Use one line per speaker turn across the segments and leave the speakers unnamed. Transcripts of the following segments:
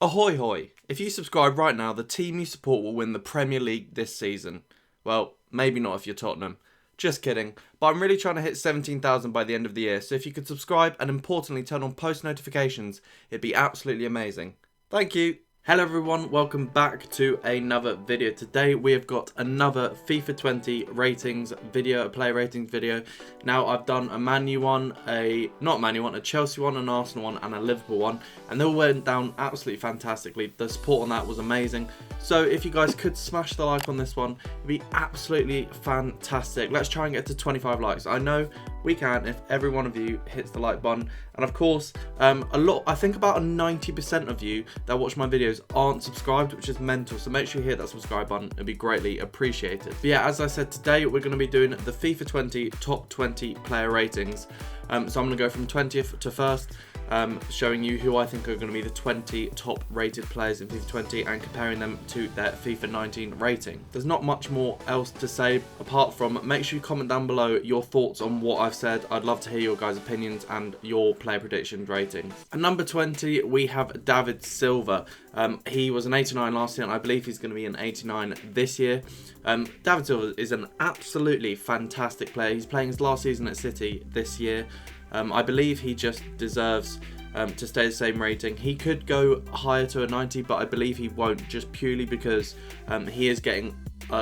Ahoy hoy! If you subscribe right now, the team you support will win the Premier League this season. Well, maybe not if you're Tottenham. Just kidding. But I'm really trying to hit 17,000 by the end of the year, so if you could subscribe and importantly turn on post notifications, it'd be absolutely amazing. Thank you! Hello everyone, welcome back to another video. Today we have got another FIFA 20 ratings video, a player ratings video. Now I've done a Man U one, a Chelsea one, an Arsenal one and a Liverpool one, and they all went down absolutely fantastically. The support on that was amazing. So if you guys could smash the like on this one, it'd be absolutely fantastic. Let's try and get to 25 likes. I know we can if every one of you hits the like button. And of course, I think about 90% of you that watch my videos aren't subscribed, which is mental. So make sure you hit that subscribe button. It'd be greatly appreciated. But yeah, as I said, today we're going to be doing the FIFA 20 top 20 player ratings. So I'm going to go from 20th to 1st. Showing you who I think are going to be the 20 top rated players in FIFA 20 and comparing them to their FIFA 19 rating. There's not much more else to say apart from make sure you comment down below your thoughts on what I've said. I'd love to hear your guys' opinions and your player prediction ratings. At number 20 we have David Silva. He was an 89 last year and I believe he's going to be an 89 this year. David Silva is an absolutely fantastic player. He's playing his last season at City this year. I believe he just deserves to stay the same rating. He could go higher to a 90, but I believe he won't, just purely because he is getting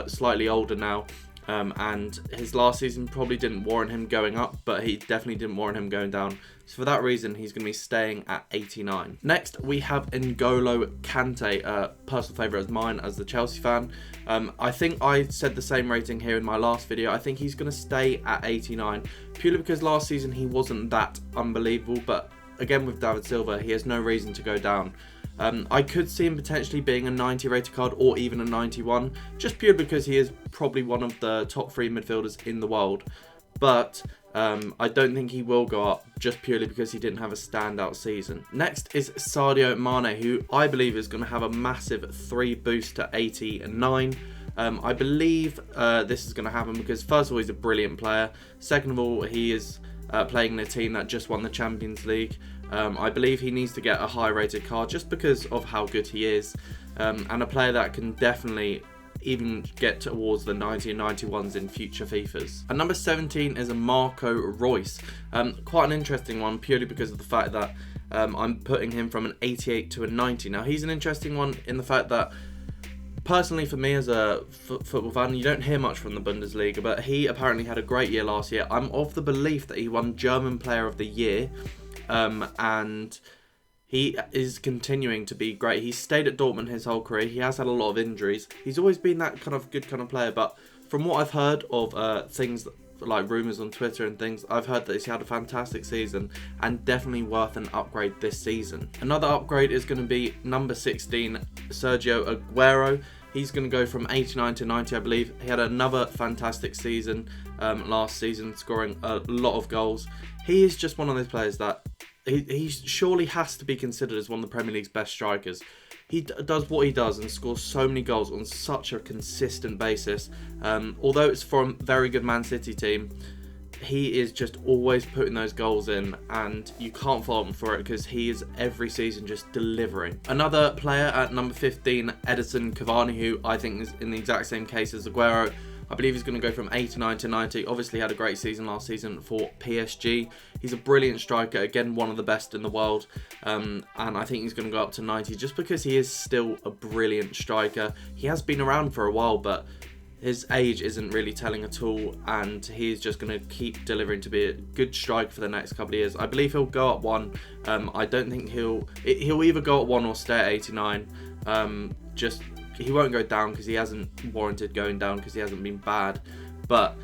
slightly older now. And his last season probably didn't warrant him going up, but he definitely didn't warrant him going down. So for that reason, he's going to be staying at 89. Next, we have N'Golo Kante, a personal favourite of mine as the Chelsea fan. I think I said the same rating here in my last video. I think he's going to stay at 89, purely because last season he wasn't that unbelievable. But again, with David Silva, he has no reason to go down. I could see him potentially being a 90 rated card or even a 91, just purely because he is probably one of the top 3 midfielders in the world. But I don't think he will go up just purely because he didn't have a standout season. Next is Sadio Mane, who I believe is going to have a massive 3 boost to 89. I believe this is going to happen because first of all, he's a brilliant player. Second of all, he is playing in a team that just won the Champions League. I believe he needs to get a high rated card just because of how good he is, and a player that can definitely even get towards the 90 and 91s in future FIFAs. And number 17 is a Marco Reus. Quite an interesting one purely because of the fact that I'm putting him from an 88 to a 90. Now he's an interesting one in the fact that personally for me as a football fan, you don't hear much from the Bundesliga, but he apparently had a great year last year. I'm of the belief that he won German Player of the Year. And he is continuing to be great. He's stayed at Dortmund his whole career. He has had a lot of injuries. He's always been that kind of good kind of player, but from what I've heard of things like rumours on Twitter and things, I've heard that he's had a fantastic season and definitely worth an upgrade this season. Another upgrade is going to be number 16, Sergio Aguero. He's going to go from 89 to 90, I believe. He had another fantastic season last season, scoring a lot of goals. He is just one of those players that he surely has to be considered as one of the Premier League's best strikers. He does what he does and scores so many goals on such a consistent basis. Although it's from a very good Man City team, he is just always putting those goals in, and you can't fault him for it because he is every season just delivering. Another player at number 15, Edinson Cavani, who I think is in the exact same case as Aguero. I believe he's going to go from 89 to 90. Obviously had a great season last season for PSG. He's a brilliant striker, again one of the best in the world, and I think he's going to go up to 90 just because he is still a brilliant striker. He has been around for a while, but his age isn't really telling at all, and he's just going to keep delivering to be a good striker for the next couple of years. I believe he'll go up 1. I don't think he'll either go up 1 or stay at 89. He won't go down because he hasn't warranted going down because he hasn't been bad, but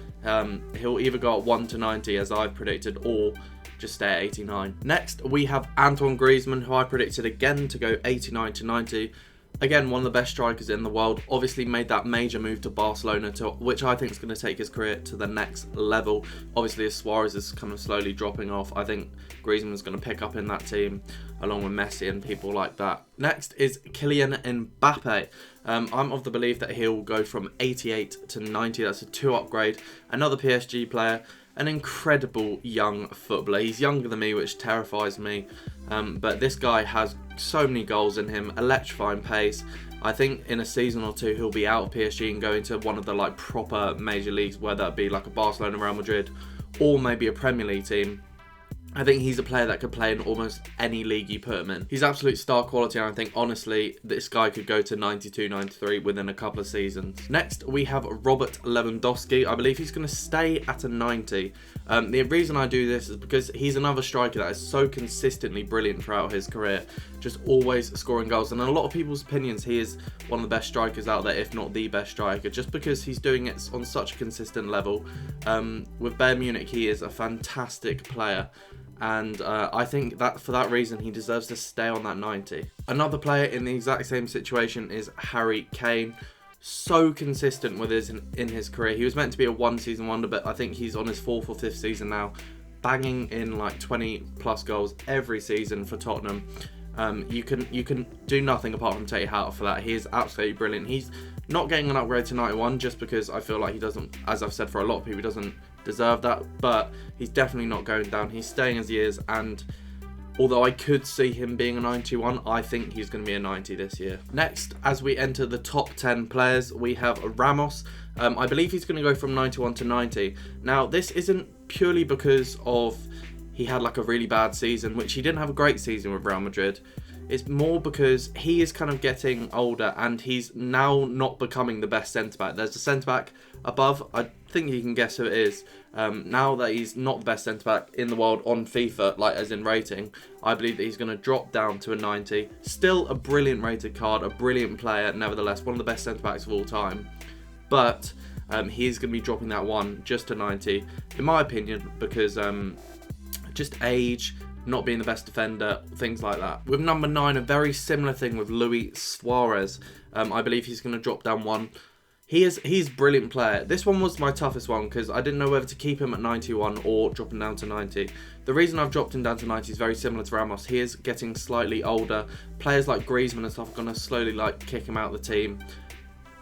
he'll either go at 1 to 90 as I've predicted, or just stay at 89. Next we have Antoine Griezmann, who I predicted again to go 89 to 90. Again, one of the best strikers in the world. Obviously made that major move to Barcelona, which I think is going to take his career to the next level. Obviously, as Suarez is kind of slowly dropping off, I think Griezmann's going to pick up in that team, along with Messi and people like that. Next is Kylian Mbappe. I'm of the belief that he'll go from 88 to 90. That's a 2 upgrade. Another PSG player. An incredible young footballer. He's younger than me, which terrifies me. But this guy has so many goals in him, electrifying pace. I think in a season or two he'll be out of PSG and going to one of the like proper major leagues, whether it be like a Barcelona, Real Madrid, or maybe a Premier League team. I think he's a player that could play in almost any league you put him in. He's absolute star quality, and I think, honestly, this guy could go to 92, 93 within a couple of seasons. Next, we have Robert Lewandowski. I believe he's going to stay at a 90. The reason I do this is because he's another striker that is so consistently brilliant throughout his career, just always scoring goals. And in a lot of people's opinions, he is one of the best strikers out there, if not the best striker, just because he's doing it on such a consistent level. With Bayern Munich, he is a fantastic player. And I think that for that reason he deserves to stay on that 90. Another player in the exact same situation is Harry Kane. So consistent with in his career. He was meant to be a one-season wonder, but I think he's on his 4th or 5th season now, banging in like 20 plus goals every season for Tottenham. You can do nothing apart from take your hat off for that. He is absolutely brilliant. He's not getting an upgrade to 91 just because I feel like he doesn't, as I've said for a lot of people, he doesn't deserve that, but he's definitely not going down. He's staying as he is, and although I could see him being a 91, I think he's going to be a 90 this year. Next, as we enter the top 10 players, we have Ramos. I believe he's going to go from 91 to 90. Now, this isn't purely because of he had like a really bad season, which he didn't have a great season with Real Madrid. It's more because he is kind of getting older and he's now not becoming the best centre-back. There's a centre-back above, I think you can guess who it is. Now that he's not the best centre-back in the world on FIFA, like as in rating, I believe that he's going to drop down to a 90. Still a brilliant rated card, a brilliant player, nevertheless, one of the best centre-backs of all time. But he's going to be dropping that one just to 90, in my opinion, because just age, not being the best defender, things like that. With number 9, a very similar thing with Luis Suarez. I believe he's going to drop down one. He's a brilliant player. This one was my toughest one because I didn't know whether to keep him at 91 or drop him down to 90. The reason I've dropped him down to 90 is very similar to Ramos. He is getting slightly older. Players like Griezmann and stuff are going to slowly like kick him out of the team.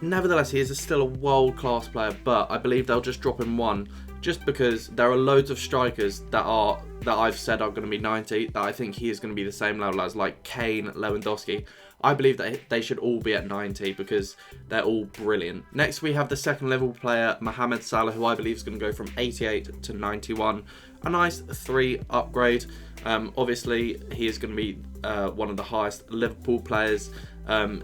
Nevertheless, he is still a world-class player, but I believe they'll just drop him one just because there are loads of strikers that I've said are going to be 90 that I think he is going to be the same level as, like Kane, Lewandowski. I believe that they should all be at 90 because they're all brilliant. Next, we have the second level player, Mohamed Salah, who I believe is going to go from 88 to 91. A nice 3 upgrade. Obviously, he is going to be one of the highest Liverpool players.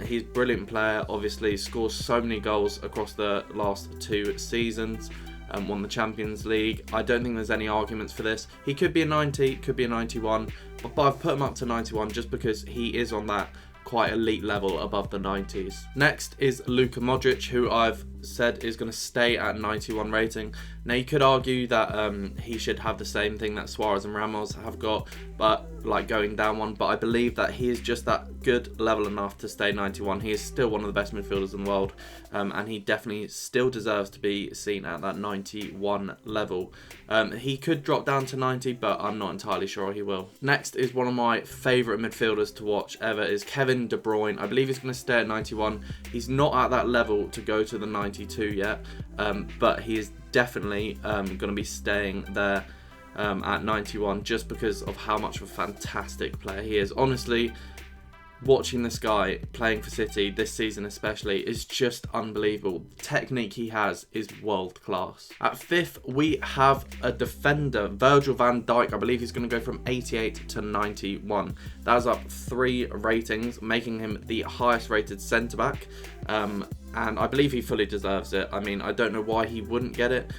He's a brilliant player, obviously, scores so many goals across the last 2 seasons. Won the Champions League. I don't think there's any arguments for this. He could be a 90, could be a 91, but I've put him up to 91 just because he is on that quite elite level above the 90s. Next is Luka Modric, who I've said is going to stay at 91 rating. Now you could argue that he should have the same thing that Suarez and Ramos have got, but like going down one, but I believe that he is just that good level enough to stay 91. He is still one of the best midfielders in the world, and he definitely still deserves to be seen at that 91 level. He could drop down to 90, but I'm not entirely sure he will. Next is one of my favourite midfielders to watch ever, is Kevin De Bruyne. I believe he's going to stay at 91. He's not at that level to go to the 92 yet, but he is definitely going to be staying there at 91 just because of how much of a fantastic player he is. Honestly, watching this guy playing for City this season especially is just unbelievable. The technique he has is world class. At 5th, we have a defender, Virgil van Dijk. I believe he's going to go from 88 to 91. That's up 3 ratings, making him the highest rated centre-back. And I believe he fully deserves it. I mean, I don't know why he wouldn't get it.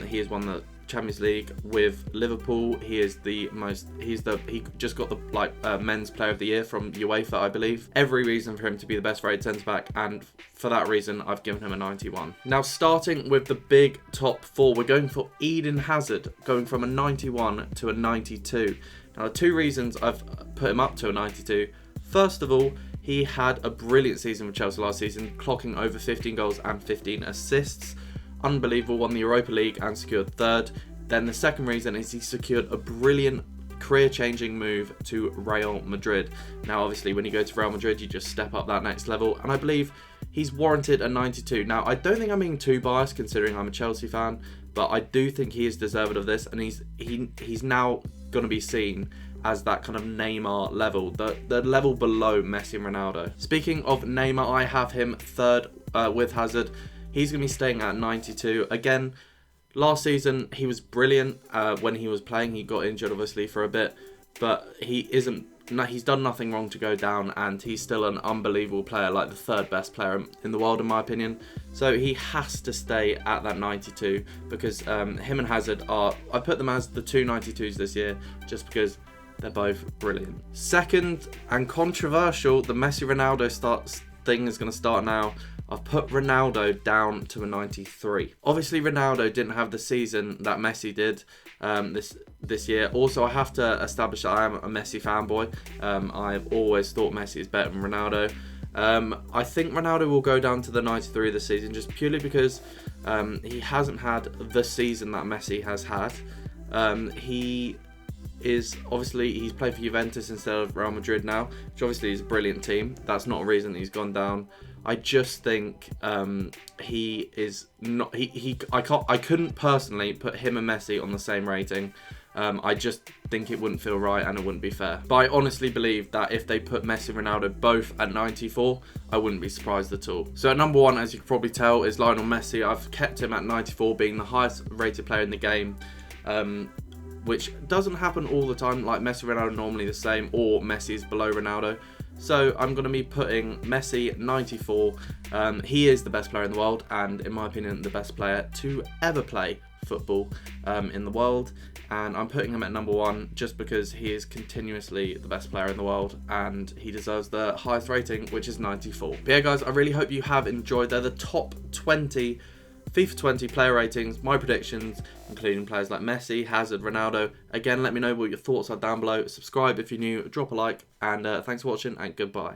He has won the Champions League with Liverpool. He just got the men's player of the year from UEFA, I believe. Every reason for him to be the best rated centre back, and for that reason I've given him a 91. Now, starting with the big top 4, we're going for Eden Hazard, going from a 91 to a 92. Now, the 2 reasons I've put him up to a 92. First of all, he had a brilliant season with Chelsea last season, clocking over 15 goals and 15 assists. Unbelievable, won the Europa League and secured 3rd. Then the second reason is he secured a brilliant career-changing move to Real Madrid. Now, obviously, when you go to Real Madrid, you just step up that next level, and I believe he's warranted a 92. Now, I don't think I'm being too biased considering I'm a Chelsea fan, but I do think he is deserving of this, and he's now going to be seen as that kind of Neymar level, the level below Messi and Ronaldo. Speaking of Neymar, I have him third with Hazard. He's going to be staying at 92. Again, last season he was brilliant when he was playing. He got injured obviously for a bit, but he's done nothing wrong to go down, and he's still an unbelievable player, like the third best player in the world in my opinion. So he has to stay at that 92 because him and Hazard I put them as the two 92s this year just because they're both brilliant. Second and controversial, the Messi-Ronaldo thing is going to start now. I've put Ronaldo down to a 93. Obviously, Ronaldo didn't have the season that Messi did this year. Also, I have to establish that I am a Messi fanboy. I've always thought Messi is better than Ronaldo. I think Ronaldo will go down to the 93 this season just purely because he hasn't had the season that Messi has had. He's played for Juventus instead of Real Madrid now, which obviously is a brilliant team. That's not a reason that he's gone down. I just think he is not. I couldn't personally put him and Messi on the same rating. I just think it wouldn't feel right and it wouldn't be fair. But I honestly believe that if they put Messi and Ronaldo both at 94, I wouldn't be surprised at all. So at number one, as you can probably tell, is Lionel Messi. I've kept him at 94, being the highest rated player in the game. Which doesn't happen all the time, like Messi and Ronaldo are normally the same, or Messi is below Ronaldo. So I'm going to be putting Messi 94. He is the best player in the world, and in my opinion, the best player to ever play football in the world. And I'm putting him at number one just because he is continuously the best player in the world, and he deserves the highest rating, which is 94. But yeah, guys, I really hope you have enjoyed. They're the top 20 FIFA 20 player ratings, my predictions, including players like Messi, Hazard, Ronaldo. Again, let me know what your thoughts are down below. Subscribe if you're new, drop a like, and thanks for watching, and goodbye.